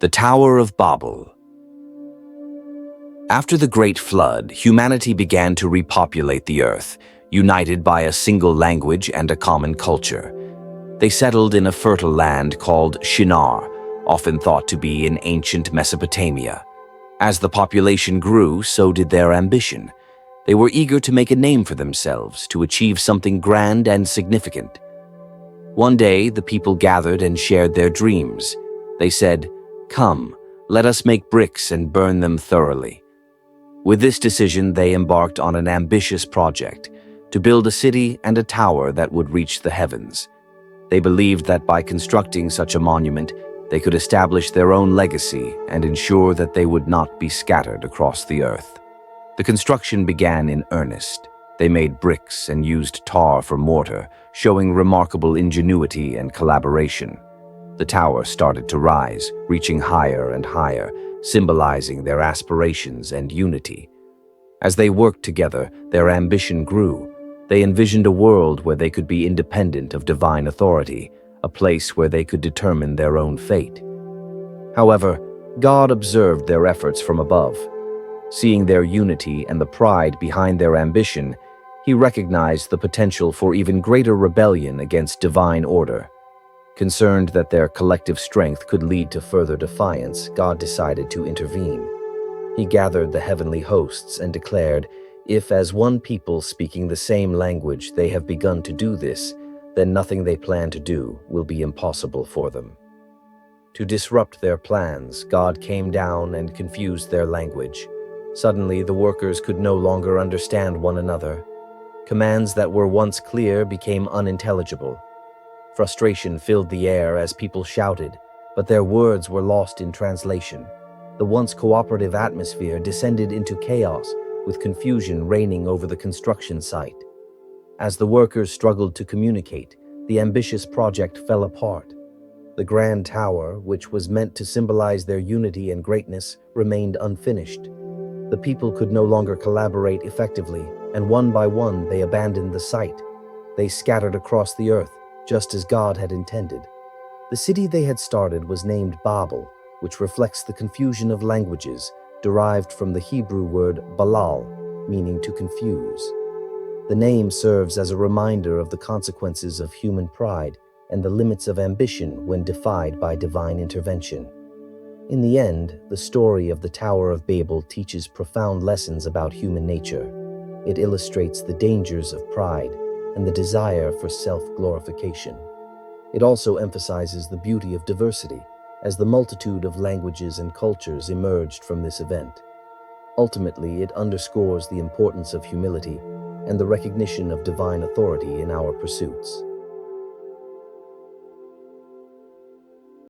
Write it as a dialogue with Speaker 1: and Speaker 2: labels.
Speaker 1: The Tower of Babel. After the Great Flood, humanity began to repopulate the earth, united by a single language and a common culture. They settled in a fertile land called Shinar, often thought to be in ancient Mesopotamia. As the population grew, so did their ambition. They were eager to make a name for themselves, to achieve something grand and significant. One day, the people gathered and shared their dreams. They said, "Come, let us make bricks and burn them thoroughly." With this decision, they embarked on an ambitious project to build a city and a tower that would reach the heavens. They believed that by constructing such a monument, they could establish their own legacy and ensure that they would not be scattered across the earth. The construction began in earnest. They made bricks and used tar for mortar, showing remarkable ingenuity and collaboration. The tower started to rise, reaching higher and higher, symbolizing their aspirations and unity. As they worked together, their ambition grew. They envisioned a world where they could be independent of divine authority, a place where they could determine their own fate. However, God observed their efforts from above. Seeing their unity and the pride behind their ambition, He recognized the potential for even greater rebellion against divine order. Concerned that their collective strength could lead to further defiance, God decided to intervene. He gathered the heavenly hosts and declared, "If as one people speaking the same language they have begun to do this, then nothing they plan to do will be impossible for them." To disrupt their plans, God came down and confused their language. Suddenly, the workers could no longer understand one another. Commands that were once clear became unintelligible. Frustration filled the air as people shouted, but their words were lost in translation. The once cooperative atmosphere descended into chaos, with confusion reigning over the construction site. As the workers struggled to communicate, the ambitious project fell apart. The grand tower, which was meant to symbolize their unity and greatness, remained unfinished. The people could no longer collaborate effectively, and one by one they abandoned the site. They scattered across the earth, just as God had intended. The city they had started was named Babel, which reflects the confusion of languages, derived from the Hebrew word balal, meaning to confuse. The name serves as a reminder of the consequences of human pride and the limits of ambition when defied by divine intervention. In the end, the story of the Tower of Babel teaches profound lessons about human nature. It illustrates the dangers of pride and the desire for self-glorification. It also emphasizes the beauty of diversity, as the multitude of languages and cultures emerged from this event. Ultimately, it underscores the importance of humility and the recognition of divine authority in our pursuits.